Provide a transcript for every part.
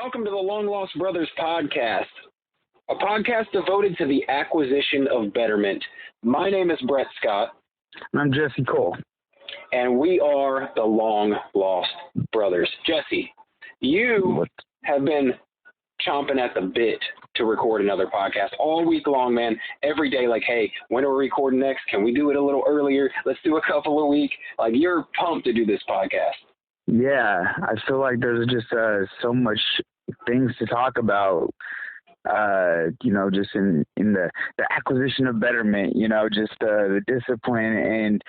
Welcome to the Long Lost Brothers podcast, a podcast devoted to the acquisition of betterment. My name is Brett Scott. And I'm Jesse Cole. And we are the Long Lost Brothers. Jesse, you have been chomping at the bit to record another podcast all week long, man. Every day, like, hey, when are we recording next? Can we do it a little earlier? Let's do a couple a week. Like, you're pumped to do this podcast. Yeah, I feel like there's just so much things to talk about, just in the acquisition of betterment, just the discipline and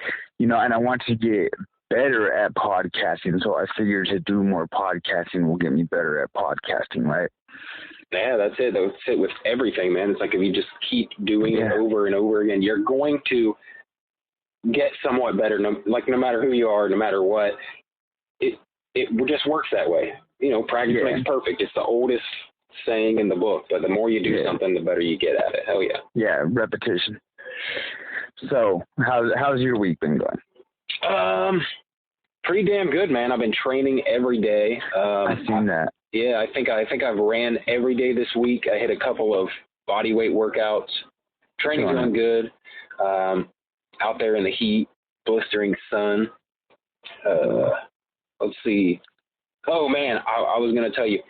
I want to get better at podcasting. So I figured to do more podcasting will get me better at podcasting, right? Yeah, that's it. That's it with everything, man. It's like if you just keep doing it over and over again, you're going to get somewhat better. No matter who you are, no matter what, it just works that way. Practice makes perfect. It's the oldest saying in the book, but the more you do something, the better you get at it. Hell yeah. Yeah, repetition. So how's your week been going? Pretty damn good, man. I've been training every day. I've seen that. Yeah, I think I've ran every day this week. I hit a couple of body weight workouts. Training's going good. Out there in the heat, blistering sun. Let's see. Oh man, I was going to tell you.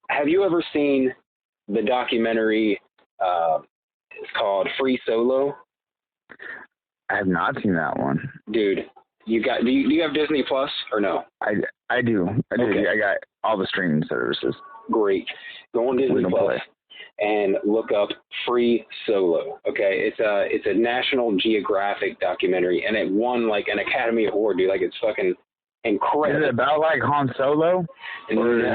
Have you ever seen the documentary? It's called Free Solo. I have not seen that one, dude. Do you have Disney Plus or no? I do. Okay. I got all the streaming services. Great. Go on Disney Plus and look up Free Solo. Okay, it's a National Geographic documentary, and it won like an Academy Award, dude. Like, it's fucking incredible. Is it about like Han Solo? Or is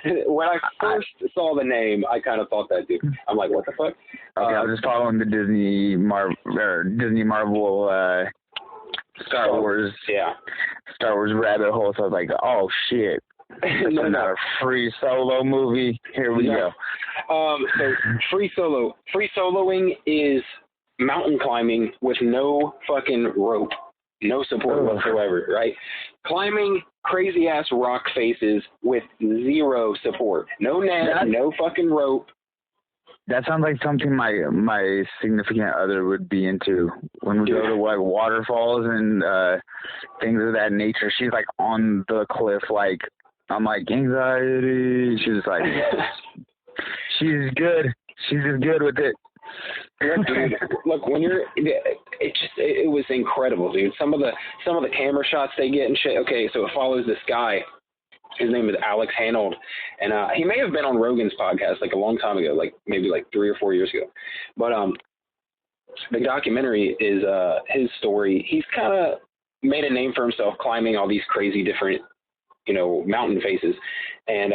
it when I first saw the name, I kind of thought that, dude. I'm like, what the fuck? Okay, I was just following the Disney Marvel Star Wars rabbit hole, so I was like, oh shit. Another Free Solo movie. Here we go. So Free Soloing is mountain climbing with no fucking rope. No support whatsoever, right? Climbing crazy ass rock faces with zero support. No net, no fucking rope. That sounds like something my significant other would be into. When we go to like waterfalls and things of that nature, she's like on the cliff, like I'm like anxiety. She's like, she's good. She's just good with it. Look, when it was incredible, dude. Some of the camera shots they get and shit. Okay, so it follows this guy. His name is Alex Hanold, and he may have been on Rogan's podcast like a long time ago, like maybe like 3 or 4 years ago. But the documentary is his story. He's kind of made a name for himself climbing all these crazy different, mountain faces, and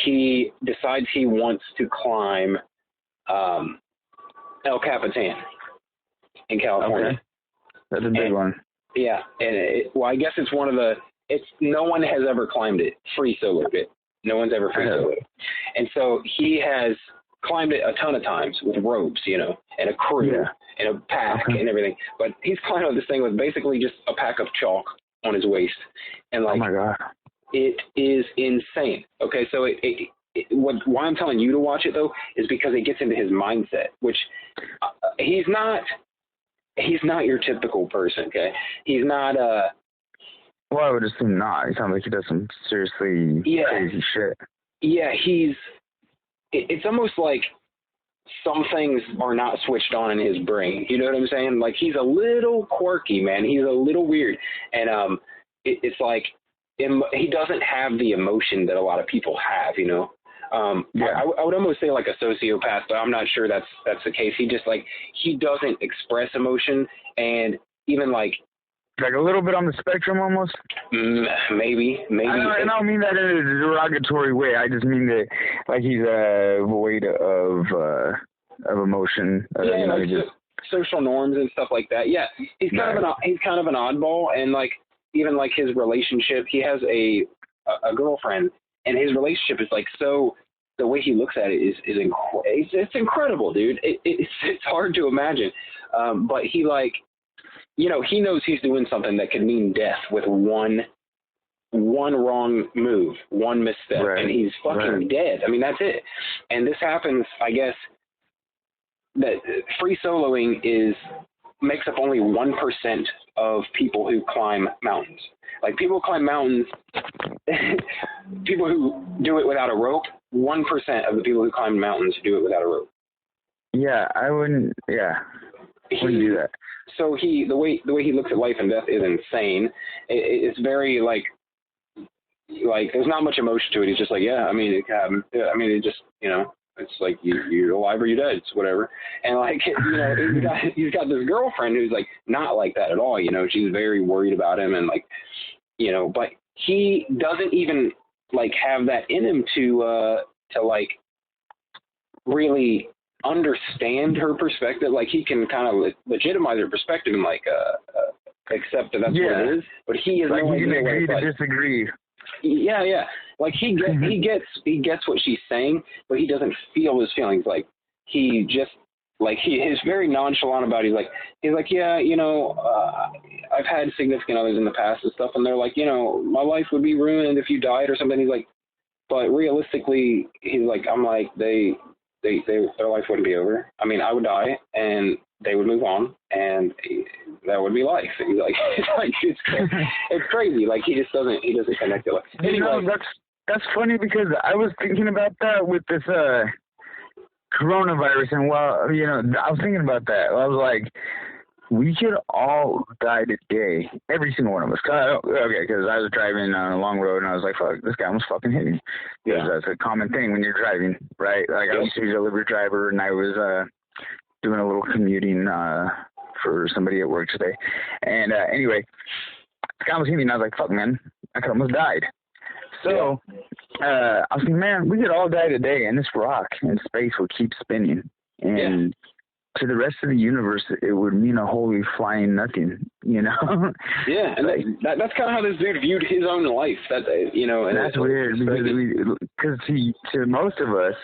he decides he wants to climb El Capitan in California. Okay. That's a big one. Yeah, and I guess it's one of the. No one has ever climbed it. Free soloed it. No one's ever free soloed it. And so he has climbed it a ton of times with ropes, and a crew and a pack and everything. But he's climbed this thing with basically just a pack of chalk on his waist, and like, oh my god, it is insane. Okay, so why I'm telling you to watch it though is because it gets into his mindset, which he's not your typical person. Okay, he's not well, I would assume not. He sounds like he does some seriously crazy shit. Yeah, it's almost like some things are not switched on in his brain. You know what I'm saying? Like, he's a little quirky, man. He's a little weird. And it's like he doesn't have the emotion that a lot of people have, I would almost say like a sociopath, but I'm not sure that's the case. He just he doesn't express emotion, and even like a little bit on the spectrum almost? Maybe. I don't mean that in a derogatory way. I just mean that like he's void of emotion. Social norms and stuff like that. Yeah, he's kind of an oddball, and like even like his relationship, he has a girlfriend, and his relationship is like so. The way he looks at it is it's incredible, dude. It's hard to imagine, but he like. He knows he's doing something that could mean death with one one wrong move, one misstep, and he's fucking dead. I mean, that's it. And this happens, I guess, that free soloing makes up only 1% of people who climb mountains. Like, people climb mountains, people who do it without a rope, 1% of the people who climb mountains do it without a rope. Yeah, I wouldn't do that. So the way he looks at life and death is insane. It's very like there's not much emotion to it. He's just like, yeah, I mean, it just, you know, it's like you're alive or you're dead. It's whatever. And like, you know, he's got this girlfriend who's like not like that at all. You know, she's very worried about him and like, you know, but he doesn't even like have that in him to like really understand her perspective. Like, he can kind of legitimize her perspective and like accept that that's what it is. But he has like no he can idea agree what to disagree. Yeah. Like, he gets what she's saying, but he doesn't feel his feelings. Like, he just like he is very nonchalant about it. He's like, yeah, you know, I've had significant others in the past and stuff, and they're like, you know, my life would be ruined if you died or something. He's like, but realistically, he's like, I'm like, their life wouldn't be over. I mean, I would die and they would move on, and that would be life. And he's like, it's crazy. Like, he doesn't connect it. Anyway, you know, that's funny, because I was thinking about that with this coronavirus, and well, you know, I was thinking about that. I was like, we could all die today, every single one of us. Because I was driving on a long road, and I was like, fuck, this guy almost fucking hit me. Yeah. That's a common thing when you're driving, right? Like, I used to be a delivery driver, and I was doing a little commuting for somebody at work today. And anyway, this guy almost hit me, and I was like, fuck, man, I could almost died. So I was thinking, man, we could all die today, and this rock in space would keep spinning. And to the rest of the universe, it would mean a holy flying nothing, you know? Yeah, and that's kind of how this dude viewed his own life. That, you know, and that's weird, because to most of us,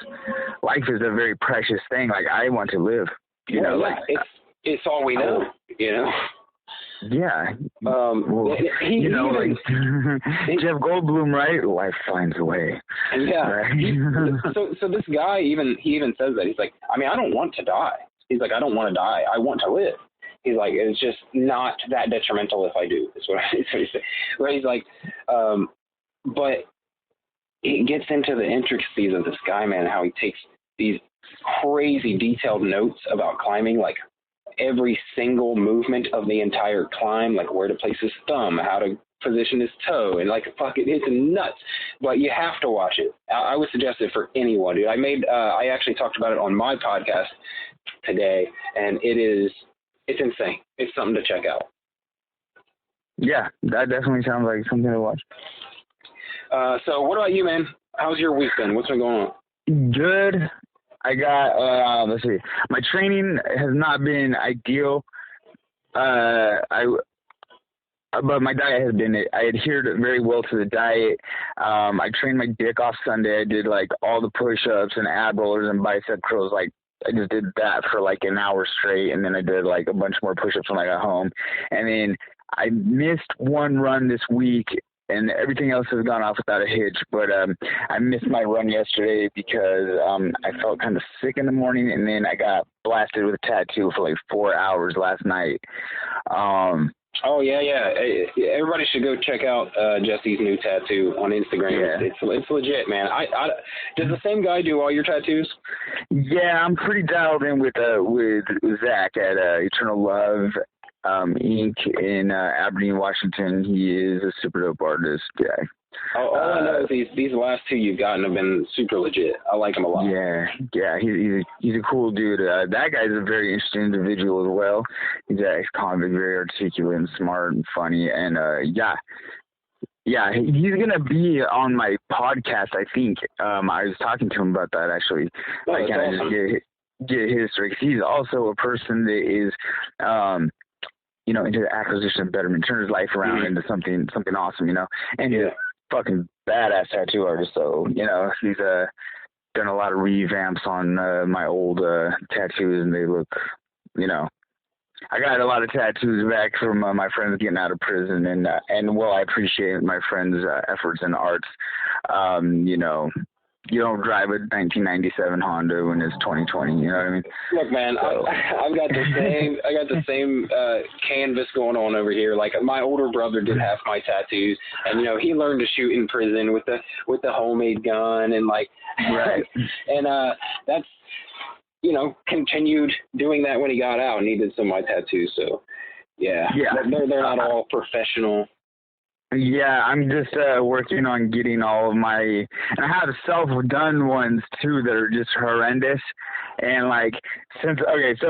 life is a very precious thing. Like, I want to live, you know? Like, it's all we know, you know? Yeah. Well, you know, like Jeff Goldblum, right? Life finds a way. Yeah. Right? So this guy he even says that. He's like, I mean, I don't want to die. He's like, I don't want to die. I want to live. He's like, it's just not that detrimental if I do. That's what he said. Where he's like, but it gets into the intricacies of this guy, man, how he takes these crazy detailed notes about climbing, like every single movement of the entire climb, like where to place his thumb, how to position his toe, and like, fuck it, it's nuts. But you have to watch it. I would suggest it for anyone, dude. I actually talked about it on my podcast today, and it's insane. It's something to check out. Yeah, that definitely sounds like something to watch. So what about you, man? How's your week been? What's been going on? Good. I got, let's see, my training has not been ideal. But my diet has been, I adhered very well to the diet. I trained my dick off Sunday. I did like all the push-ups and ab rollers and bicep curls. Like, I just did that for like an hour straight. And then I did like a bunch more push-ups when I got home. And then I missed one run this week, and everything else has gone off without a hitch. But I missed my run yesterday because I felt kind of sick in the morning, and then I got blasted with a tattoo for like 4 hours last night. Oh, yeah. Everybody should go check out Jesse's new tattoo on Instagram. Yeah. It's legit, man. Does the same guy do all your tattoos? Yeah, I'm pretty dialed in with Zach at Eternal Love Inc. in Aberdeen, Washington. He is a super dope artist guy. All I know is these last two you've gotten have been super legit. I like him a lot. Yeah, he's a cool dude. That guy's a very interesting individual as well. He's an ex-convict, very articulate and smart and funny, and he's gonna be on my podcast, I think. I was talking to him about that actually. Oh, I kind of awesome. just get his story, because he's also a person that is into the acquisition of betterment, turn his life around into something awesome, and he's a fucking badass tattoo artist. So, he's done a lot of revamps on my old tattoos, and they look, I got a lot of tattoos back from my friends getting out of prison, and well, I appreciate my friends' efforts in arts. You know, you don't drive a 1997 Honda when it's 2020. You know what I mean? Look, man, So. I've got the same canvas going on over here. Like my older brother did half my tattoos, and you know he learned to shoot in prison with the homemade gun, and like Right. and that's, you know, continued doing that when he got out, and he did some of my tattoos. So yeah, they're not all professional. Yeah, I'm just working on getting all of my, and I have self-done ones too that are just horrendous. And like, so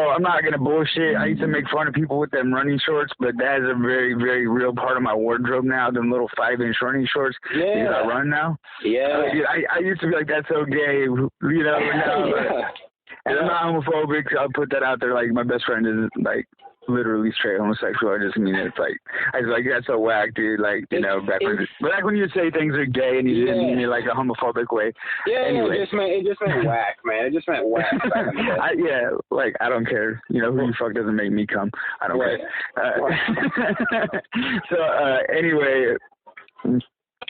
I'm not gonna bullshit. I used to make fun of people with them running shorts, but that is a very, very real part of my wardrobe now. Them little 5-inch running shorts that I run now. Yeah. I used to be like, that's so gay, you know. Now, and I'm not homophobic. So I'll put that out there. Like my best friend is like literally straight homosexual. I just mean it's like I was like, that's so whack, dude. Like, you know, back when you say things are gay and you didn't mean it like a homophobic way. Yeah, anyway. it just meant whack, man. It just meant whack. Like I don't care. You know, who you fuck doesn't make me come. I don't care. So anyway,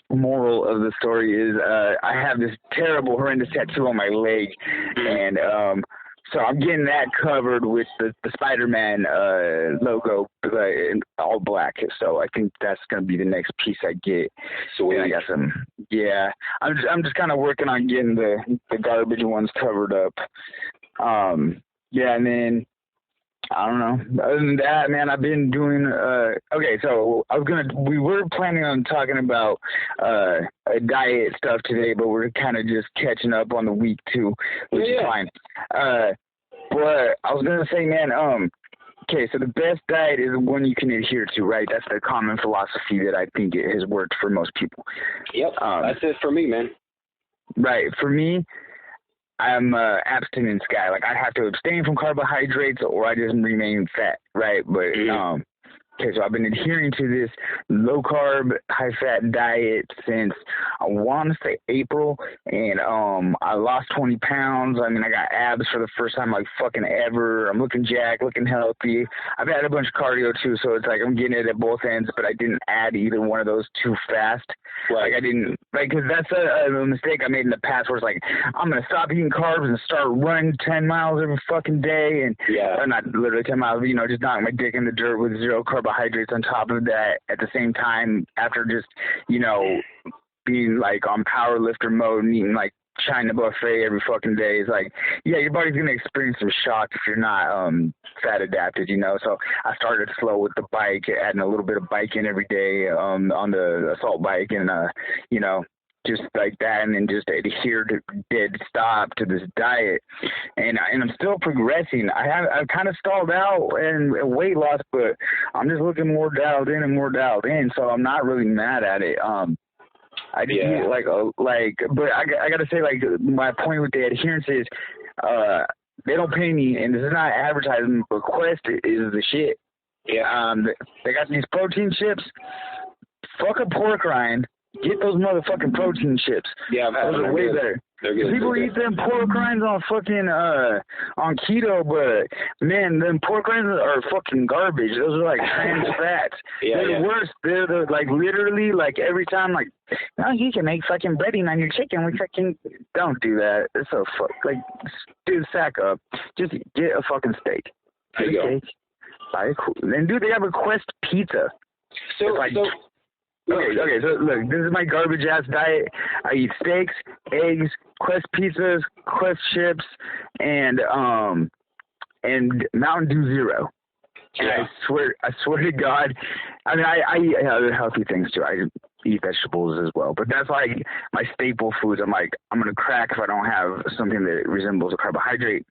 moral of the story is I have this terrible, horrendous tattoo on my leg, and so I'm getting that covered with the Spider-Man logo in all black. So I think that's gonna be the next piece I get. So I got some. Yeah, I'm just kind of working on getting the garbage ones covered up. Yeah, and then I don't know. Other than that, man, I've been doing. Okay, so we were planning on talking about diet stuff today, but we're kind of just catching up on the week too, which is fine. But I was gonna say, man, okay, so the best diet is the one you can adhere to, right? That's the common philosophy that I think it has worked for most people. Yep, that's it for me, man. Right, for me, I'm abstinence guy. Like I have to abstain from carbohydrates or I just remain fat, right? But okay, so I've been adhering to this low carb, high fat diet since I want to say April, and I lost 20 pounds. I mean, I got abs for the first time like fucking ever. I'm looking jacked, looking healthy. I've had a bunch of cardio too, so it's like I'm getting it at both ends, but I didn't add either one of those too fast. Right. Like I didn't, like, cause that's a mistake I made in the past where it's like, I'm going to stop eating carbs and start running 10 miles every fucking day. And not literally 10 miles, but, you know, just knocking my dick in the dirt with zero carbohydrates on top of that at the same time after just, you know, being like on power lifter mode and eating like China buffet every fucking day. Is like, yeah, your body's going to experience some shock if you're not fat adapted, you know. So I started slow with the bike, adding a little bit of biking every day on the assault bike and, you know, just like that, and then just adhere to dead stop to this diet. And I'm still progressing. I've kind of stalled out in weight loss, but I'm just looking more dialed in and more dialed in. So I'm not really mad at it. I just but I gotta say, like, my point with the adherence is, they don't pay me, and this is not advertising, but Quest is the shit. Yeah. They got these protein chips. Fuck a pork rind. Get those motherfucking protein chips. Yeah, those are way better. People eat them pork rinds on fucking on keto, but man, them pork rinds are fucking garbage. Those are like trans fats. They're the worst. They're like literally like every time like, oh, you can make fucking breading on your chicken. We fucking don't do that. It's so like, dude, sack up. Just get a fucking steak. There you go. Buy a and dude, they have a Quest pizza. Okay, so look, this is my garbage ass diet. I eat steaks, eggs, Quest pizzas, Quest chips, and Mountain Dew Zero. And I swear to God, I mean, I eat other healthy things too. I eat vegetables as well, but that's like my staple foods. I'm like, I'm gonna crack if I don't have something that resembles a carbohydrate.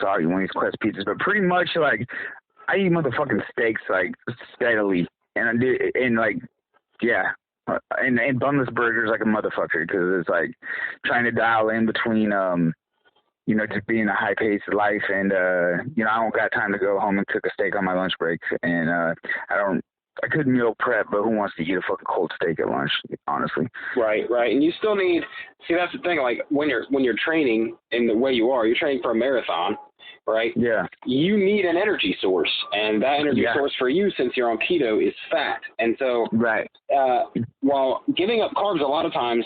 So I'll eat one of these Quest pizzas. But pretty much like, I eat motherfucking steaks like steadily, and like. Yeah, and bunless burgers like a motherfucker, because it's like trying to dial in between, you know, just being a high-paced life and, you know, I don't got time to go home and cook a steak on my lunch break, and I don't I could meal prep, but who wants to eat a fucking cold steak at lunch, honestly? Right. And you still need, see, that's the thing, like when you're training in the way you are, you're training for a marathon, right? Yeah. You need an energy source, and that energy source for you, since you're on keto, is fat. And so, while giving up carbs, a lot of times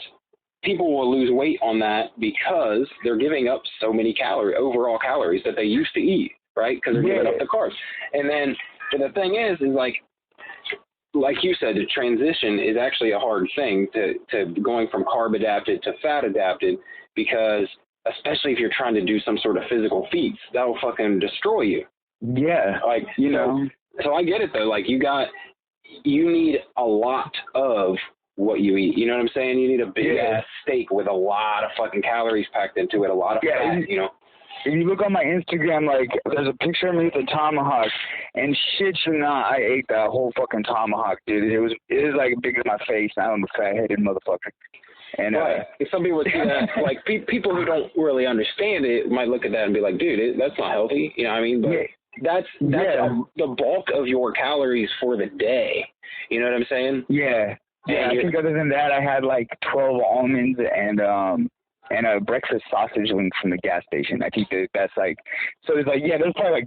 people will lose weight on that because they're giving up so many overall calories that they used to eat, right? Because they're giving up the carbs. And then the thing is like you said, the transition is actually a hard thing to going from carb adapted to fat adapted, because especially if you're trying to do some sort of physical feats, that'll fucking destroy you. Yeah. Like, you know, so I get it though. Like you need a lot of what you eat. You know what I'm saying? You need a big ass steak with a lot of fucking calories packed into it, a lot of fat, you know. If you look on my Instagram, like, there's a picture of me with a tomahawk, and shit you not, I ate that whole fucking tomahawk, dude. It was like bigger than my face, and I'm a fat-headed motherfucker. And some people would see that, like, people who don't really understand it might look at that and be like, dude, that's not healthy. You know what I mean? But that's the bulk of your calories for the day. You know what I'm saying? Yeah. Yeah, I think other than that, I had like 12 almonds and a breakfast sausage link from the gas station. I think that's like, so it's like, there's probably like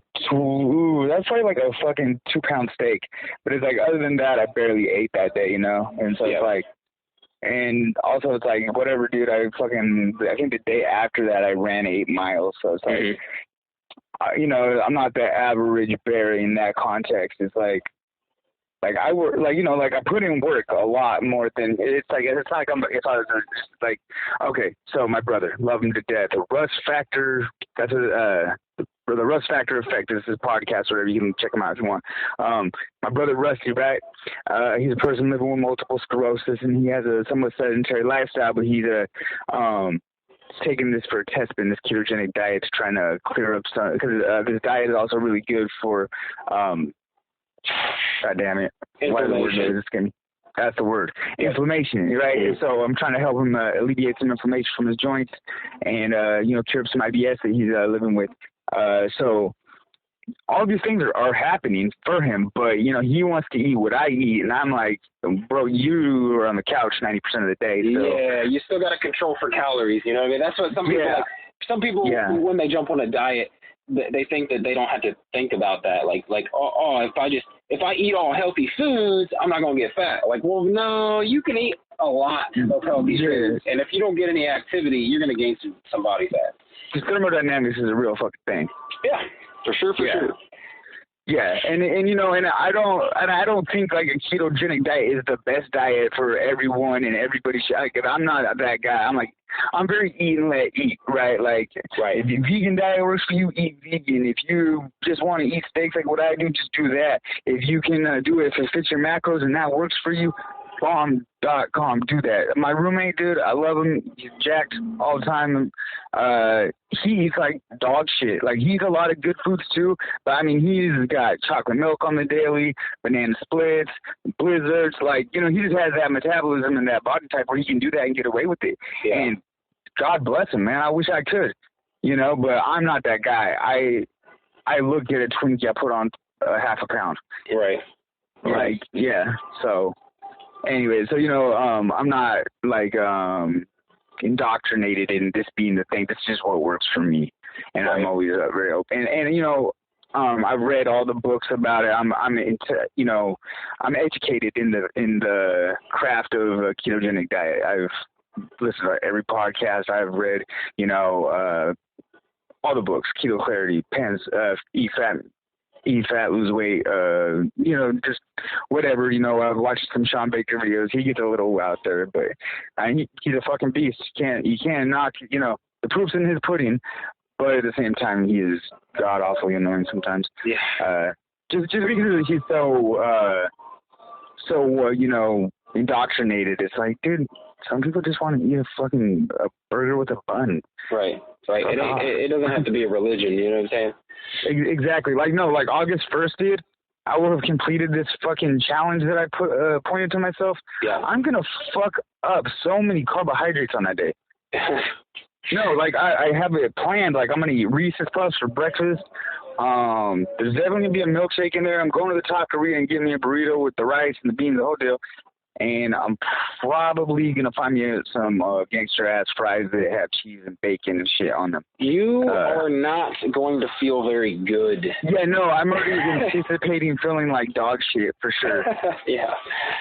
that's probably like a fucking 2-pound steak. But it's like, other than that, I barely ate that day, you know? And so it's like, and also it's like, whatever, dude, I think the day after that I ran 8 miles. So it's like, you know, I'm not the average bear in that context. It's like I work, like, you know, like I put in work a lot more than it's like, it's not like if I was just like, okay, so my brother, love him to death. The Russ Factor, that's the Russ Factor Effect. This is a podcast, whatever. You can check him out if you want. My brother Rusty, right? He's a person living with multiple sclerosis, and he has a somewhat sedentary lifestyle, but he's taking this for a test, in this ketogenic diet to try to clear up some, because this diet is also really good for God damn it. That's the word. Inflammation, right? And so I'm trying to help him alleviate some inflammation from his joints and, you know, cure up some IBS that he's living with. So all these things are happening for him, but, you know, he wants to eat what I eat. And I'm like, bro, you are on the couch 90% of the day. So. Yeah, you still got to control for calories. You know what I mean? That's what some people, when they jump on a diet, they think that they don't have to think about that. Like, if I eat all healthy foods, I'm not gonna get fat. Like, well, no, you can eat a lot of healthy foods, and if you don't get any activity, you're gonna gain some body fat. Because thermodynamics is a real fucking thing. Yeah, for sure. Yeah, and you know, and I don't think like a ketogenic diet is the best diet for everyone and everybody. Like, I'm not that guy. I'm very eat and let eat, right? Like, if your vegan diet works for you, eat vegan. If you just want to eat steaks like what I do, just do that. If you can do it if it fits your macros and that works for you, bomb.com, do that. My roommate, dude, I love him. He's jacked all the time. He eats like dog shit. Like, he eats a lot of good foods too, but I mean, he's got chocolate milk on the daily, banana splits, blizzards. Like, you know, he just has that metabolism and that body type where he can do that and get away with it. And God bless him, man. I wish I could, you know, but I'm not that guy. I look at a Twinkie, I put on half a pound. Right. Like, so anyway, so, you know, I'm not like indoctrinated in this being the thing. This is just what works for me, and I'm always very open. And you know, I've read all the books about it. I'm into, you know, I'm educated in the craft of a ketogenic diet. I've listened to every podcast. I've read, you know, all the books: Keto Clarity, Pens, Eat Fat, Lose Weight, you know, just whatever, you know. I've watched some Sean Baker videos. He gets a little out there, but he's a fucking beast. You can't knock, you know, the proof's in his pudding, but at the same time, he is god awfully annoying sometimes. Just because he's so you know, indoctrinated. It's like, dude, some people just want to eat a burger with a bun. Right. It doesn't have to be a religion, you know what I'm saying? Exactly. Like, no, like August 1st, dude, I would have completed this fucking challenge that I pointed to myself. I'm going to fuck up so many carbohydrates on that day. No, like I have it planned. Like, I'm going to eat Reese's Puffs for breakfast, There's definitely gonna be a milkshake in there. I'm going to the taqueria and getting me a burrito with the rice and the beans, the whole deal. And I'm probably gonna find me some gangster ass fries that have cheese and bacon and shit on them. You are not going to feel very good. Yeah, no, I'm already anticipating feeling like dog shit for sure. Yeah.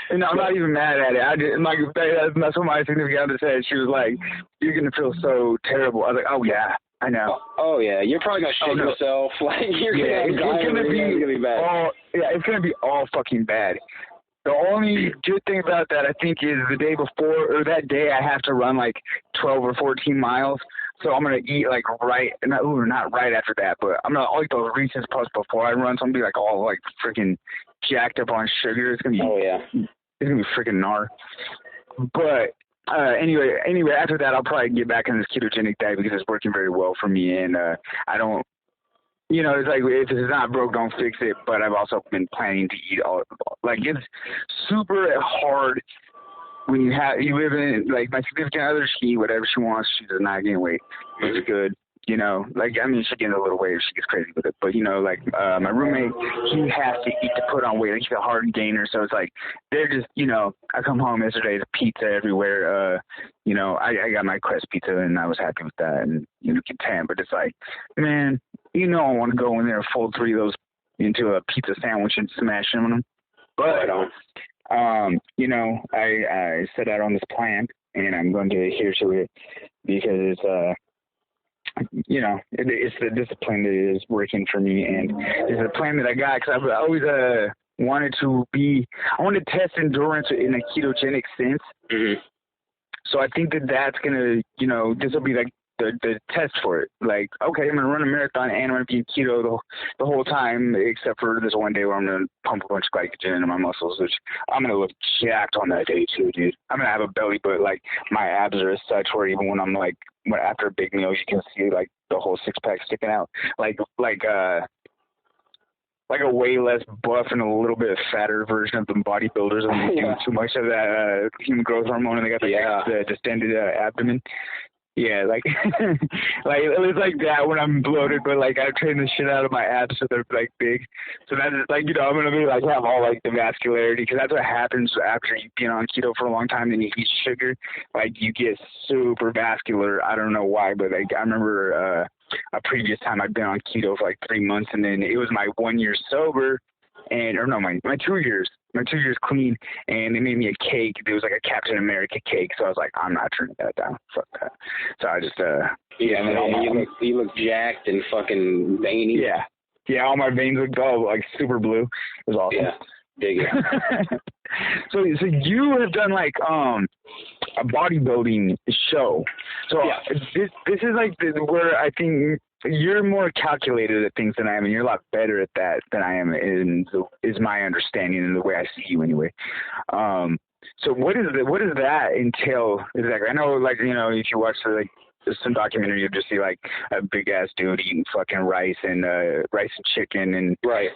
And I'm not even mad at it. I just, like, that's what my significant other said. She was like, "You're gonna feel so terrible." I was like, "Oh yeah, I know." Oh yeah, you're probably gonna shit yourself. Like it's gonna be bad. It's gonna be all fucking bad. The only good thing about that, I think, is the day before or that day I have to run like 12 or 14 miles. So I'm gonna eat like not right after that, but I'm gonna eat those Reese's Puffs before I run. So I'm gonna be like all like freaking jacked up on sugar. It's gonna be it's gonna be freaking gnar. But anyway, after that I'll probably get back on this ketogenic diet because it's working very well for me, and I don't. You know, it's like, if it's not broke, don't fix it. But I've also been planning to eat like, it's super hard when you live in, like, my significant other, she eat whatever she wants. She does not gain weight. It's good. You know, like, I mean, she gains a little weight if she gets crazy with it. But, you know, like, my roommate, he has to eat to put on weight. Like, he's a hard gainer. So it's like, they're just, you know, I come home yesterday, there's pizza everywhere. You know, I got my Quest pizza and I was happy with that and, you know, content. But it's like, man, you know, I want to go in there and fold 3 of those into a pizza sandwich and smash them on them. But, you know, I set out on this plan and I'm going to adhere to it because it's, you know, it's the discipline that is working for me, and it's a plan that I got because I've always wanted to test endurance in a ketogenic sense. Mm-hmm. So I think that's gonna, you know, this will be like the test for it. Like, okay, I'm gonna run a marathon and I'm gonna be keto the whole time, except for this one day where I'm gonna pump a bunch of glycogen into my muscles, which I'm gonna look jacked on that day too, dude. I'm gonna have a belly, but like my abs are as such where even when I'm like after a big meal, you can see like the whole 6-pack sticking out, like a way less buff and a little bit fatter version of the bodybuilders and doing too much of that human growth hormone, and they got the distended abdomen. Yeah, like like it was like that when I'm bloated, but like I train the shit out of my abs so they're like big. So that's like, you know, I'm gonna be like have all like the vascularity, because that's what happens after you've been on keto for a long time and you eat sugar. Like you get super vascular. I don't know why, but like I remember a previous time I'd been on keto for like 3 months, and then it was my 1 year sober, my 2 years. My 2 years clean, and they made me a cake. It was like a Captain America cake, so I was like, I'm not turning that down. Fuck that. So I just you look jacked and fucking veiny. Yeah, all my veins looked all like super blue. It was awesome. Yeah, dig it. So you have done like a bodybuilding show. So this is like where I think you're more calculated at things than I am, and you're a lot better at that than I am, is my understanding and the way I see you anyway. So what does that entail exactly? I know, like, you know, if you watch some documentary, you'll just see like a big ass dude eating fucking rice and chicken and right.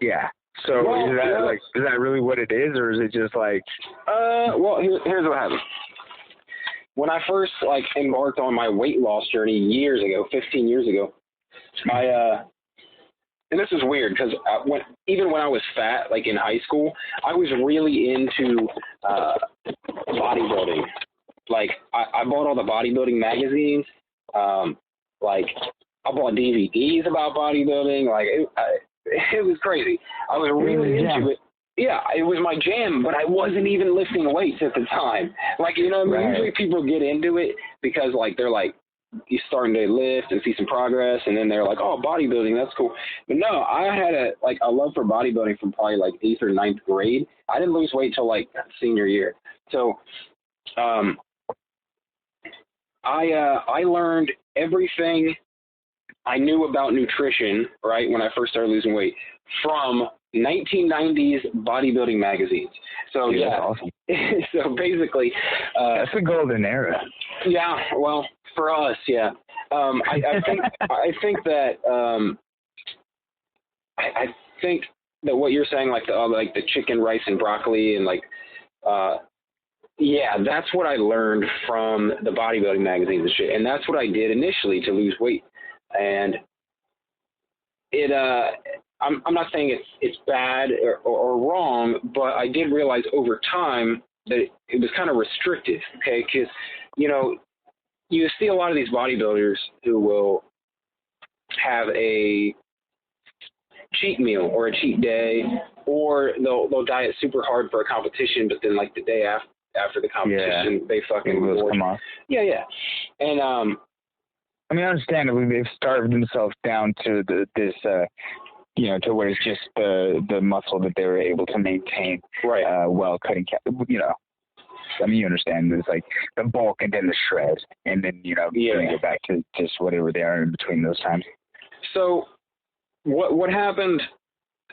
Yeah. So is that really what it is, or is it just like? Well, here's what happened. When I first like embarked on my weight loss journey years ago, 15 years ago, and this is weird because even when I was fat, like in high school, I was really into bodybuilding. Like I bought all the bodybuilding magazines. Like I bought DVDs about bodybuilding. Like it was crazy. I was really into it. Yeah, it was my jam, but I wasn't even lifting weights at the time. Like, you know, right. Usually people get into it because, like, they're like, you're starting to lift and see some progress, and then they're like, oh, bodybuilding, that's cool. But no, I had a love for bodybuilding from probably like 8th or 9th grade. I didn't lose weight till like senior year. So, I learned everything I knew about nutrition, right, when I first started losing weight from 1990s bodybuilding magazines. So dude, that's awesome. So basically, that's the golden era. Yeah, well, for us, yeah. I think that what you're saying, like the chicken, rice, and broccoli, and like, yeah, that's what I learned from the bodybuilding magazines and shit, and that's what I did initially to lose weight, and I'm not saying it's bad or wrong, but I did realize over time that it was kind of restrictive. Okay, because you see a lot of these bodybuilders who will have a cheat meal or a cheat day, or they'll diet super hard for a competition, but then like the day after the competition, they fucking come off. Yeah, and I mean, understandably, they've starved themselves down to this, to where it's just the muscle that they were able to maintain, right? While cutting, I mean, you understand, there's like the bulk and then the shred, and then go back to just whatever they are in between those times. So, what happened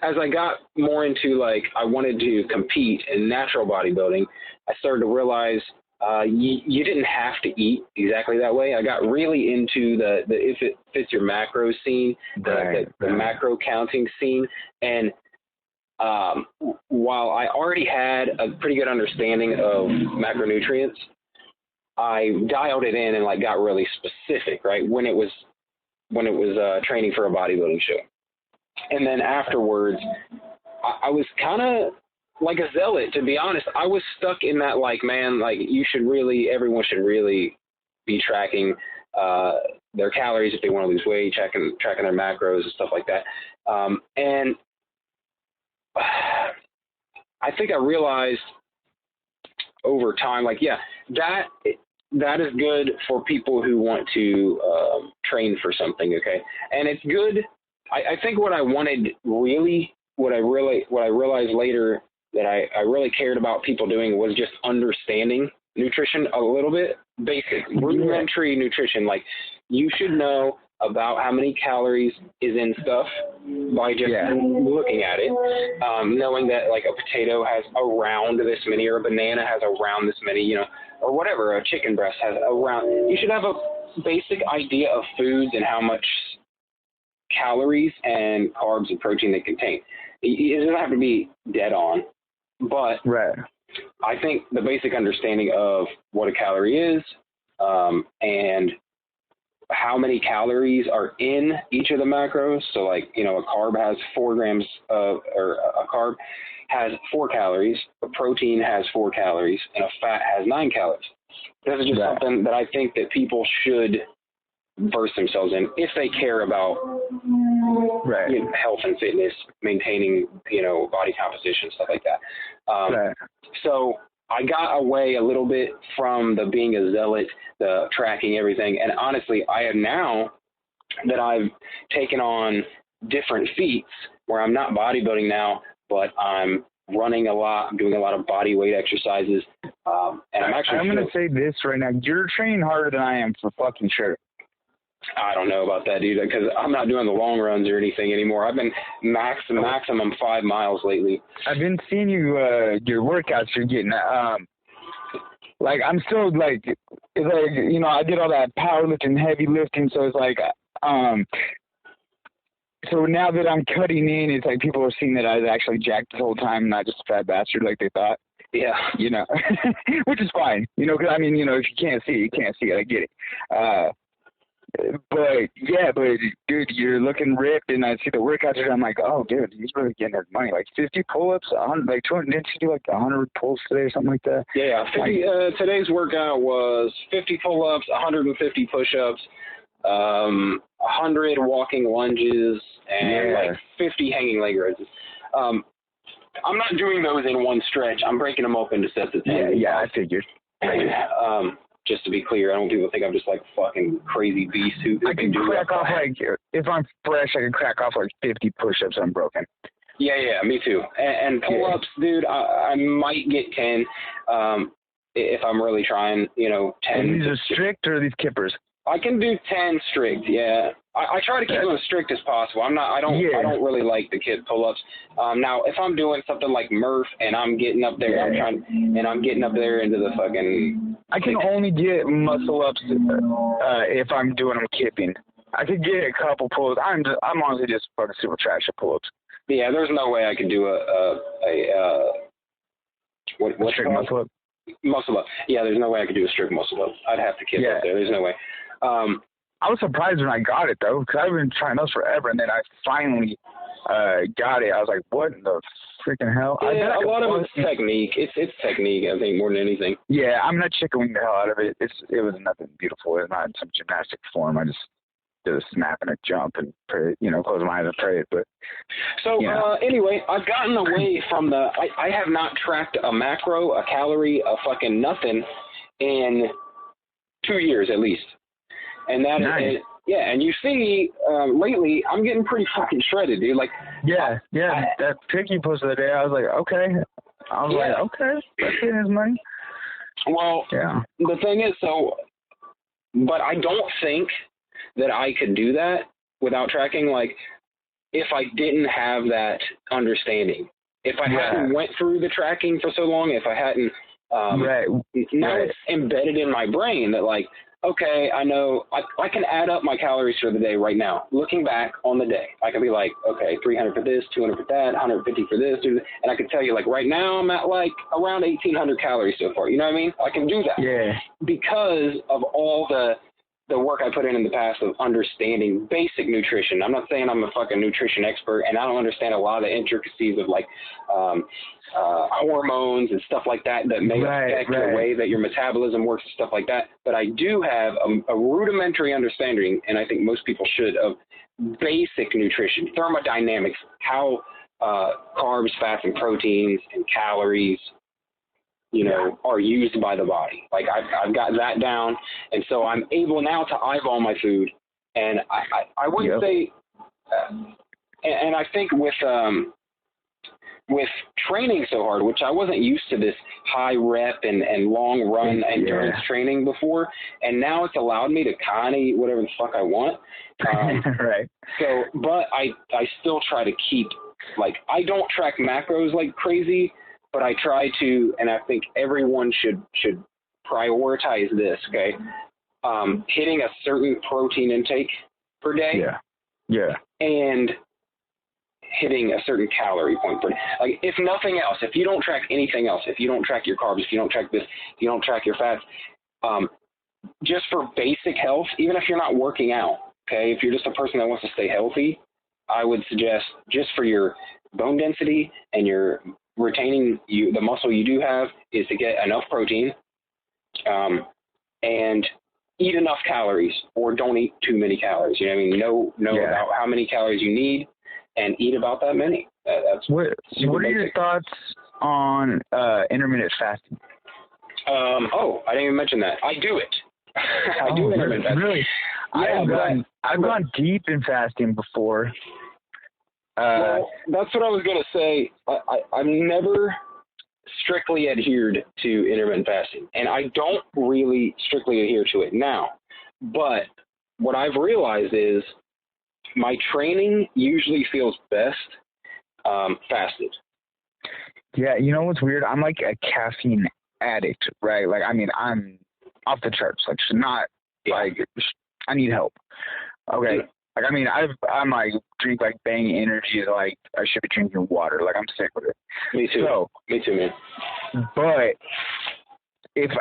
as I got more into like I wanted to compete in natural bodybuilding? I started to realize you didn't have to eat exactly that way. I got really into the if it fits your macro scene, the macro counting scene, and while I already had a pretty good understanding of macronutrients, I dialed it in and like got really specific, right? When it was training for a bodybuilding show. And then afterwards, I was kind of like a zealot, to be honest. I was stuck in that, like, man, like everyone should really be tracking their calories if they want to lose weight, tracking their macros and stuff like that. And I think I realized over time, like, yeah, that is good for people who want to train for something, okay? And it's good. I think what I realized later that I really cared about people doing was just understanding nutrition a little bit, basic, rudimentary nutrition. Like, you should know about how many calories is in stuff by just looking at it, knowing that like a potato has around this many, or a banana has around this many, or whatever, a chicken breast has around. You should have a basic idea of foods and how much calories and carbs and protein they contain. It doesn't have to be dead on, but I think the basic understanding of what a calorie is and how many calories are in each of the macros. So like, a carb has 4 grams or a carb has 4 calories, a protein has 4 calories, and a fat has 9 calories. This is just something that I think that people should verse themselves in if they care about health and fitness, maintaining, body composition, stuff like that. So I got away a little bit from the being a zealot, the tracking everything. And honestly, I have now that I've taken on different feats where I'm not bodybuilding now, but I'm running a lot, I'm doing a lot of body weight exercises. And I'm going to say this right now. You're training harder than I am for fucking sure. I don't know about that, dude, because I'm not doing the long runs or anything anymore. I've been maximum 5 miles lately. I've been seeing you, your workouts you're getting. Like, I'm still, like, it's like, I did all that powerlifting, heavy lifting, so it's like, so now that I'm cutting in, it's like people are seeing that I was actually jacked the whole time, not just a fat bastard like they thought. Yeah. Which is fine, because, I mean, if you can't see it, you can't see it. I get it. But dude, you're looking ripped, and I see the workouts, and I'm like, oh, dude, he's really getting his money. Like 50 pull-ups, 100, like 200. Didn't you do like 100 pulls today or something like that? Yeah. 50, today's workout was 50 pull-ups, 150 push-ups, 100 walking lunges, and like 50 hanging leg raises. I'm not doing those in one stretch. I'm breaking them up into sets of 10. Yeah, I figured. Just to be clear, I don't want people to think I'm just like fucking crazy beast who I can crack off like, if I'm fresh, I can crack off like 50 push-ups unbroken. Yeah, me too. And pull-ups, dude, I might get 10 if I'm really trying, 10. And these are strict or are these kippers? I can do 10 strict, yeah. I try to keep them as strict as possible. I don't really like the kid pull-ups. Now, if I'm doing something like Murph and I'm getting up there, I'm getting up there into the fucking. I can only get muscle ups if I'm doing them kipping. I could get a couple pull-ups. I'm honestly just fucking super trash at pull-ups. Yeah, there's no way I could do what's strict muscle up. Muscle up. Yeah, there's no way I could do a strict muscle up. I'd have to kip up there. There's no way. I was surprised when I got it though, because I've been trying those forever, and then I finally got it. I was like, what in the freaking hell? Yeah, a lot of it's technique. It's technique, I think, more than anything. Yeah, I'm not chicken wing the hell out of it. It was nothing beautiful. It's not some gymnastic form. I just did a snap and a jump and pray, close my eyes and pray it. But so anyway, I've gotten away from the. I have not tracked a macro, a calorie, a fucking nothing in 2 years at least, and that nice. is. Yeah, and you see, lately, I'm getting pretty fucking shredded, dude. Like, that pic you posted the day, I was like, okay. That's getting his money. Well, the thing is, but I don't think that I could do that without tracking, like, if I didn't have that understanding. If I hadn't went through the tracking for so long, if I hadn't, now it's embedded in my brain that, like, okay, I know I can add up my calories for the day right now. Looking back on the day, I can be like, okay, 300 for this, 200 for that, 150 for this, and I can tell you, like, right now I'm at like around 1,800 calories so far. You know what I mean? I can do that. Yeah. Because of all the work I put in the past of understanding basic nutrition. I'm not saying I'm a fucking nutrition expert, and I don't understand a lot of the intricacies of like hormones and stuff like that may affect the way that your metabolism works and stuff like that. But I do have a rudimentary understanding, and I think most people should, of basic nutrition, thermodynamics, how carbs, fats, and proteins and calories are used by the body. Like I've got that down, and so I'm able now to eyeball my food. And I wouldn't say, and I think with training so hard, which I wasn't used to this high rep and long run endurance training before, and now it's allowed me to kind of eat whatever the fuck I want. Right. So, but I still try to keep, like, I don't track macros like crazy, but I try to, and I think everyone should prioritize this, okay? Hitting a certain protein intake per day. Yeah. And hitting a certain calorie point per day. Like, if nothing else, if you don't track anything else, if you don't track your carbs, if you don't track this, if you don't track your fats, just for basic health, even if you're not working out, okay? If you're just a person that wants to stay healthy, I would suggest, just for your bone density and your retaining the muscle you do have, is to get enough protein and eat enough calories, or don't eat too many calories. You know what I mean? Know about how many calories you need and eat about that many. That's what are your thoughts on intermittent fasting? I didn't even mention that. I do it. I do intermittent fasting. Really? Yeah, I've gone deep in fasting before. Well, that's what I was going to say. I've never strictly adhered to intermittent fasting, and I don't really strictly adhere to it now. But what I've realized is my training usually feels best fasted. Yeah, you know what's weird? I'm like a caffeine addict, right? Like, I mean, I'm off the charts. Like, like, I need help. Okay. Like, I mean, I'm like, drink like Bang Energy is like, I should be drinking water. Like, I'm sick with it. Me too. Me too, man. But if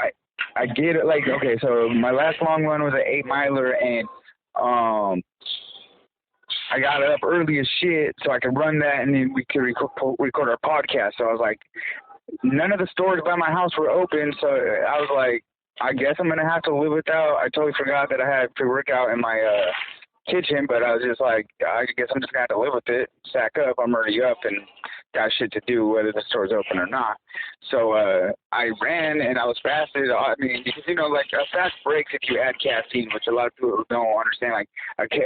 I get it, like, okay, so my last long run was an 8-miler, and I got up early as shit so I could run that, and then we could record our podcast. So I was like, none of the stores by my house were open, so I was like, I guess I'm going to have to live without. I totally forgot that I had pre-workout in my kitchen, but I was just like, I guess I'm just going to have to live with it, sack up. I'm already up and got shit to do whether the store's open or not. So I ran and I was fasted. I mean, because, you know, like, a fast breaks if you add caffeine, which a lot of people don't understand. Like,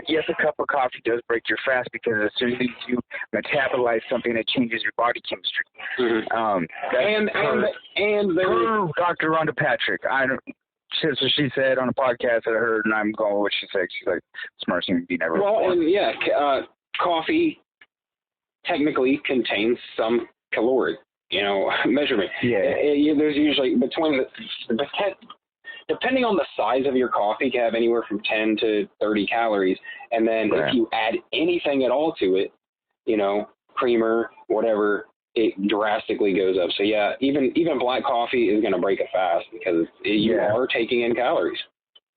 yes, a cup of coffee does break your fast because as soon as you metabolize something, it changes your body chemistry. Mm-hmm. And Dr. Rhonda Patrick, so she said on a podcast that I heard, and I'm going with what she said. She's like, smartest human being ever. Well, and coffee technically contains some caloric, measurement. Yeah. There's usually depending on the size of your coffee, can have anywhere from 10 to 30 calories. And then if you add anything at all to it, creamer, whatever, it drastically goes up. So yeah, even black coffee is going to break a fast because you are taking in calories.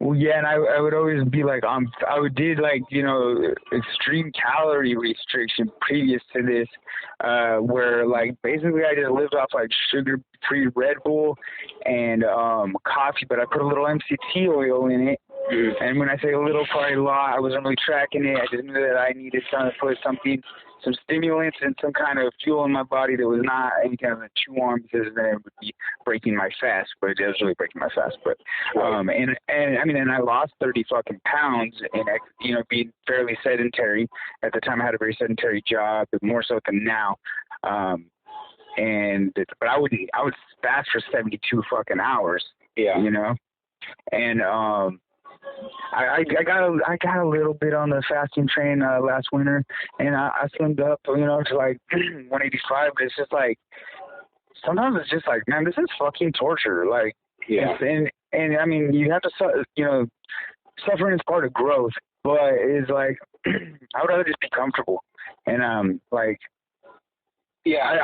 Well, yeah, and I would always be like, I would did like, you know, extreme calorie restriction previous to this, where like basically I just lived off like sugar-free Red Bull and coffee, but I put a little MCT oil in it. And when I say a little, probably a lot, I wasn't really tracking it. I just knew that I needed to put some stimulants and some kind of fuel in my body that was not any kind of a chew on, because then it would be breaking my fast. But it was really breaking my fast. But and I mean, and I lost 30 fucking pounds, and you know, being fairly sedentary at the time. I had a very sedentary job, but more so than now. But I would fast for 72 fucking hours. Yeah. You know, and I got a little bit on the fasting train last winter, and I slimmed up, you know, to like 185. But it's just like sometimes it's just like, man, this is fucking torture. Like, yeah, and I mean, you have to, you know, suffering is part of growth, but it's like I would rather just be comfortable, and like. Yeah,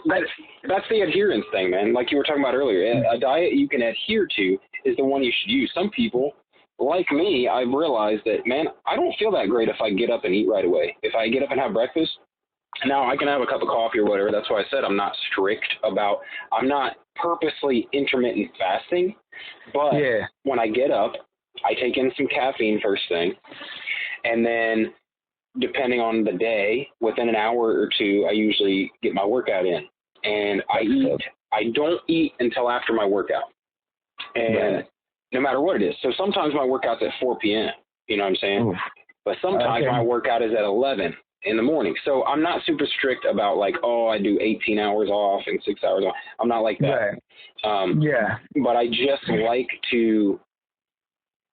that's the adherence thing, man. Like you were talking about earlier, a diet you can adhere to is the one you should use. Some people, like me, I've realized that, man, I don't feel that great if I get up and eat right away. If I get up and have breakfast, now I can have a cup of coffee or whatever. That's why I said I'm not purposely intermittent fasting, but when I get up, I take in some caffeine first thing, and then depending on the day, within an hour or two, I usually get my workout in, and I don't eat until after my workout, and no matter what it is. So sometimes my workout's at 4 p.m., you know what I'm saying? Oof. But sometimes my workout is at 11 in the morning. So I'm not super strict about like, oh, I do 18 hours off and 6 hours off. I'm not like that. Right. But I just like to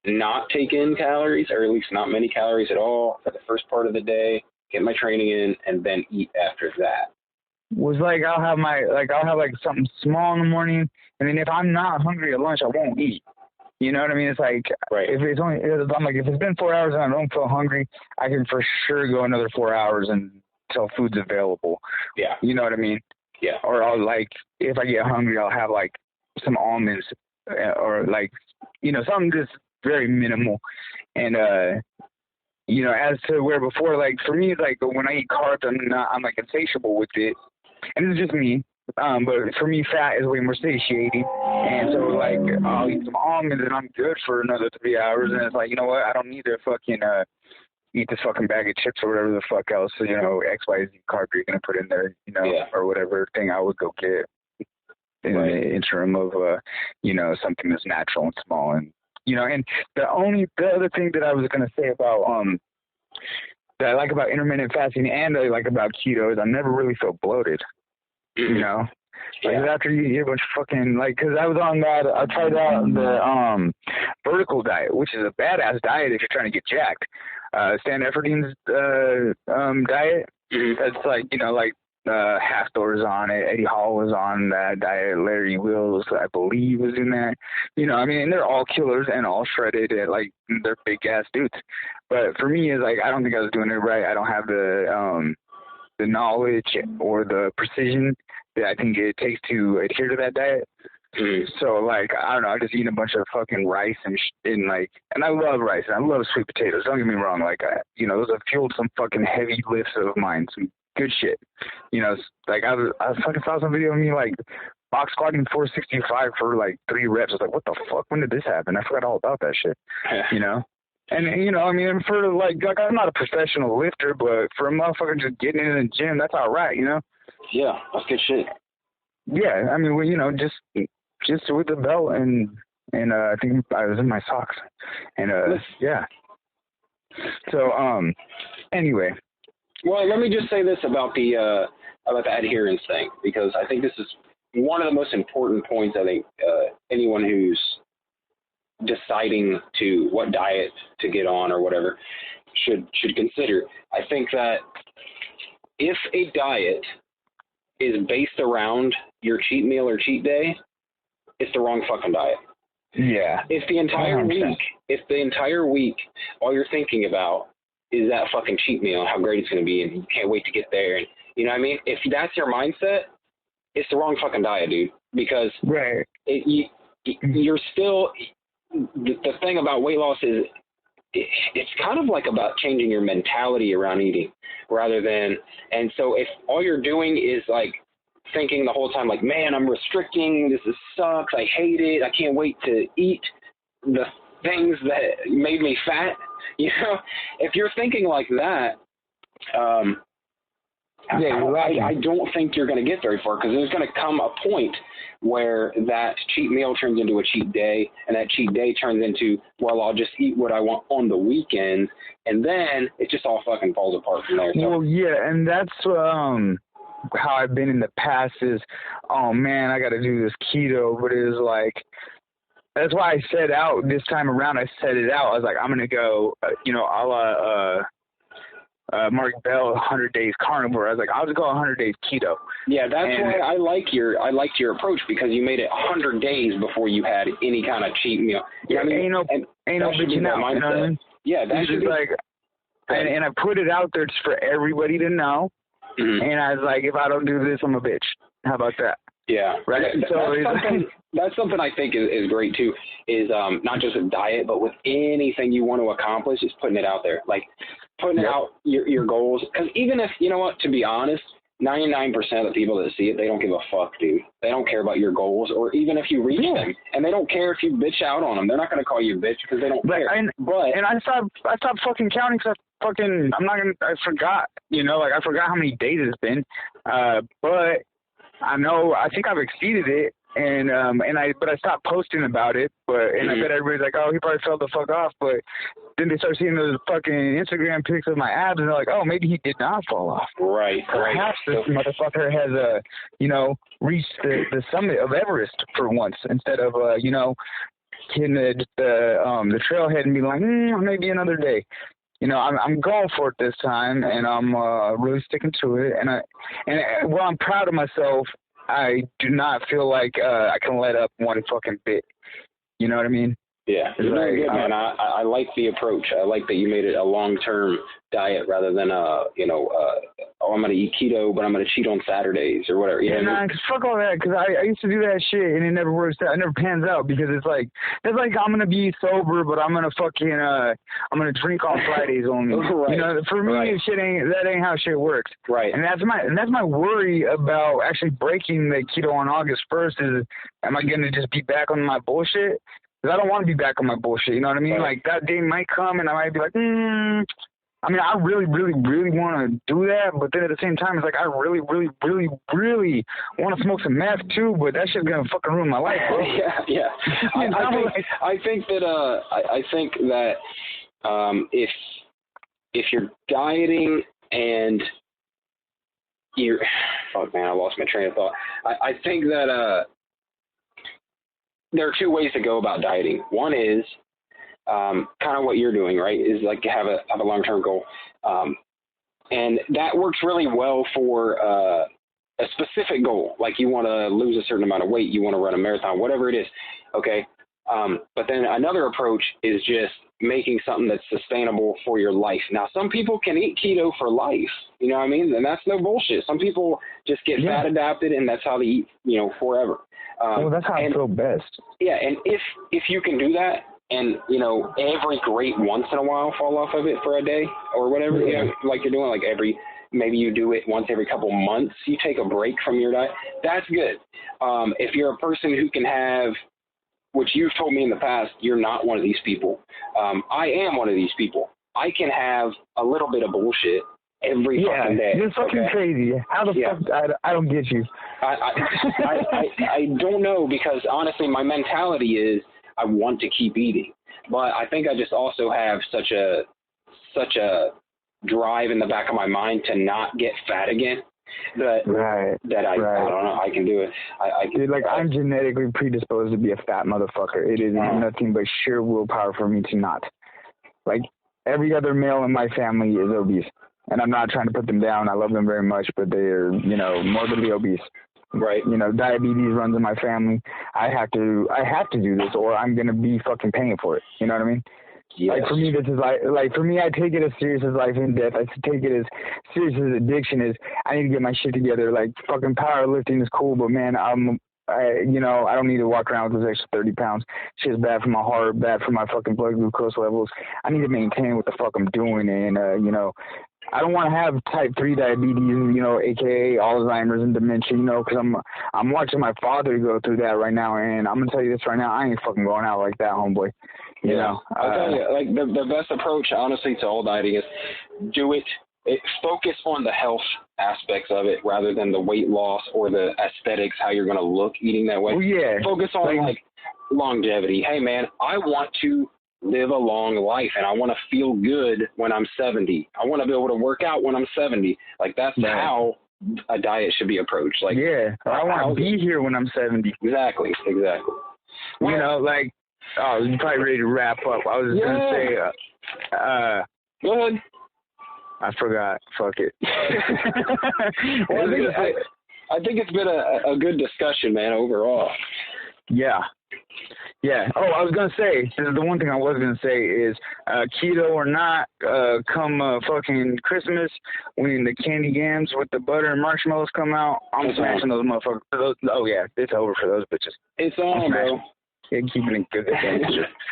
not take in calories, or at least not many calories at all for the first part of the day, get my training in, and then eat after that. Was like I'll have something small in the morning, and then if I'm not hungry at lunch, I won't eat. You know what I mean? It's like, if it's been 4 hours and I don't feel hungry, I can for sure go another 4 hours until food's available. Yeah. You know what I mean? Yeah. Or I'll like, if I get hungry, I'll have like some almonds, or like, you know, something just very minimal. And you know, as to where before, like for me, like when I eat carbs, I'm like insatiable with it, and it's just me. But for me, fat is way more satiating, and so like I'll eat some almonds and I'm good for another 3 hours, and it's like, you know what, I don't need to fucking eat this fucking bag of chips or whatever the fuck else, you know, XYZ carb you're gonna put in there, you know, or whatever thing I would go get in the interim of you know, something that's natural and small. And you know, and the other thing that I was gonna say about that I like about intermittent fasting and I like about keto is I never really feel bloated. You know, like after you eat a bunch of fucking, like, because I was on that, I tried out the vertical diet, which is a badass diet if you're trying to get jacked. Stan Efferding's diet. That's like, you know, like Hastor's on it, Eddie Hall was on that diet, Larry Wills, I believe, was in that. You know, I mean, and they're all killers and all shredded, and like they're big ass dudes. But for me, it's like I don't think I was doing it right. I don't have the knowledge or the precision that I think it takes to adhere to that diet. So like, I don't know, I just eat a bunch of fucking rice and I love rice and I love sweet potatoes. Don't get me wrong. Like, you know, those have fueled some fucking heavy lifts of mine, some good shit. You know, like I fucking saw some video of me like box squatting 465 for like 3 reps. I was like, what the fuck? When did this happen? I forgot all about that shit. You know? And, you know, I mean, for like I'm not a professional lifter, but for a motherfucker just getting in the gym, that's all right, you know? Yeah, that's good shit. Yeah, I mean, well, you know, just with the belt and I think I was in my socks. And, yeah. So, anyway. Well, let me just say this about the adherence thing, because I think this is one of the most important points I think anyone who's deciding to what diet to get on or whatever should consider. I think that if a diet is based around your cheat meal or cheat day, it's the wrong fucking diet. Yeah. If the entire week all you're thinking about is that fucking cheat meal and how great it's going to be and you can't wait to get there, and you know what I mean? If that's your mindset, it's the wrong fucking diet, dude, because you're still the thing about weight loss is it's kind of like about changing your mentality around eating rather than, and so if all you're doing is like thinking the whole time like, man, I'm restricting, this sucks, I hate it, I can't wait to eat the things that made me fat, you know, if you're thinking like that, I don't think you're going to get very far, because there's going to come a point where that cheat meal turns into a cheat day, and that cheat day turns into, well, I'll just eat what I want on the weekends, and then it just all fucking falls apart from there. So. Well, yeah, and that's how I've been in the past is, oh man, I got to do this keto, but it was like, that's why I set out this time around. I set it out. I was like, I'm gonna go, a la Mark Bell, 100 days carnivore. I was like, I'll just go 100 days keto. Yeah, that's why I liked your approach, because you made it 100 days before you had any kind of cheat meal. You know what I mean? Ain't no bitching out. You know what I mean? Yeah, that should be like, and I put it out there just for everybody to know. Mm-hmm. And I was like, if I don't do this, I'm a bitch. How about that? Yeah, right. That's something I think is great too. Is not just with diet, but with anything you want to accomplish, is putting it out there, like putting out your goals. Because even if, you know what, to be honest, 99% of the people that see it, they don't give a fuck, dude. They don't care about your goals, or even if you reach them, and they don't care if you bitch out on them. They're not going to call you a bitch because they don't care. And I stopped fucking counting, because I forgot, I forgot how many days it's been, but I think I've exceeded it, but I stopped posting about it, I bet everybody's like, oh, he probably fell the fuck off, but then they start seeing those fucking Instagram pics of my abs, and they're like, oh, maybe he did not fall off. Right. Perhaps this motherfucker has, reached the summit of Everest for once, instead of, hitting the trailhead and being like, maybe another day. I'm going for it this time, and I'm really sticking to it. And while I'm proud of myself, I do not feel like I can let up one fucking bit. You know what I mean? Yeah, you're very good, man. I like the approach. I like that you made it a long-term diet rather than I'm going to eat keto, but I'm going to cheat on Saturdays or whatever. Cause fuck all that. Because I used to do that shit, and it never works out. It never pans out, because it's like I'm going to be sober, but I'm going to fucking I'm going to drink on Fridays only. Right. For me, that ain't how shit works. Right. And that's my worry about actually breaking the keto on August 1st. Is, am I going to just be back on my bullshit? Because I don't want to be back on my bullshit, you know what I mean? Right. Like, that day might come, and I might be like, I mean, I really, really, really want to do that, but then at the same time, it's like, I really, really, really, really want to smoke some meth, too, but that shit's going to fucking ruin my life, bro. Yeah. I think that if you're dieting and you're, fuck, man, I lost my train of thought. I think that there are two ways to go about dieting. One is kind of what you're doing, right? Is like to have a long-term goal, and that works really well for a specific goal. Like you want to lose a certain amount of weight, you want to run a marathon, whatever it is. Okay, but then another approach is just making something that's sustainable for your life. Now, some people can eat keto for life. You know what I mean? And that's no bullshit. Some people just get fat adapted, and that's how they eat, forever. Well, that's how I feel best. Yeah, and if you can do that, and every great once in a while fall off of it for a day or whatever, like you're doing, like maybe you do it once every couple months, you take a break from your diet, that's good. If you're a person who can have, which you've told me in the past, you're not one of these people. I am one of these people. I can have a little bit of bullshit every fucking day. You're fucking crazy. How the fuck? I don't get you. I don't know, because honestly, my mentality is I want to keep eating, but I think I just also have such a drive in the back of my mind to not get fat again. I don't know, I can do it. Dude, I'm genetically predisposed to be a fat motherfucker. It is nothing but sheer willpower for me to not. Like, every other male in my family is obese. And I'm not trying to put them down. I love them very much, but they're, morbidly obese. Right. Diabetes runs in my family. I have to do this, or I'm going to be fucking paying for it. You know what I mean? Yes. Like, for me, this is for me, I take it as serious as life and death. I take it as serious as addiction is. I need to get my shit together. Like, fucking powerlifting is cool, but man, I'm I don't need to walk around with this extra 30 pounds. Shit's bad for my heart, bad for my fucking blood glucose levels. I need to maintain what the fuck I'm doing, and I don't want to have type 3 diabetes, aka Alzheimer's and dementia, because I'm watching my father go through that right now, and I'm gonna tell you this right now, I ain't fucking going out like that, homeboy. I'll tell you, like the best approach, honestly, to all dieting is do it. Focus on the health aspects of it rather than the weight loss or the aesthetics, how you're going to look eating that way. Well, yeah. Focus on like longevity. Hey, man, I want to live a long life and I want to feel good when I'm 70. I want to be able to work out when I'm 70. Like that's how a diet should be approached. Like, yeah, I want to be here when I'm 70. Exactly. Well, you're probably ready to wrap up. I was just going to say, go ahead. I forgot. Fuck it. Well, I think it's been a good discussion, man, overall. Yeah. Oh, I was going to say, this is the one thing I was going to say is keto or not, come fucking Christmas, when the candy yams with the butter and marshmallows come out, I'm smashing those motherfuckers. Oh, yeah, it's over for those bitches. It's on, bro. Yeah, keeping it good.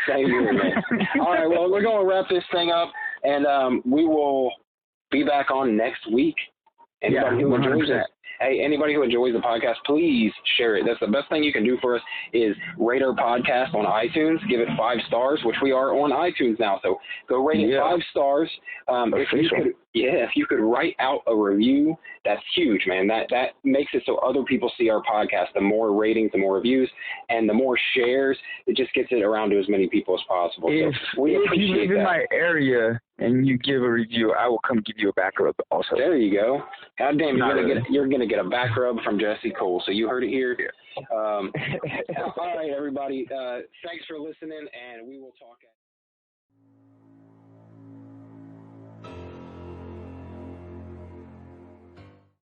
Same here, man. All right, well, we're going to wrap this thing up, and we will be back on next week. Anybody who enjoys it. Hey, anybody who enjoys the podcast, please share it. That's the best thing you can do for us is rate our podcast on iTunes. Give it 5 stars, which we are on iTunes now. So go rate it 5 stars. If you could write out a review, that's huge, man. That makes it so other people see our podcast. The more ratings, the more reviews, and the more shares, it just gets it around to as many people as possible. If you live in my area and you give a review, I will come give you a back rub also. There you go. God damn, you're gonna get a back rub from Jesse Cole. So you heard it here. All right, everybody. Thanks for listening, and we will talk.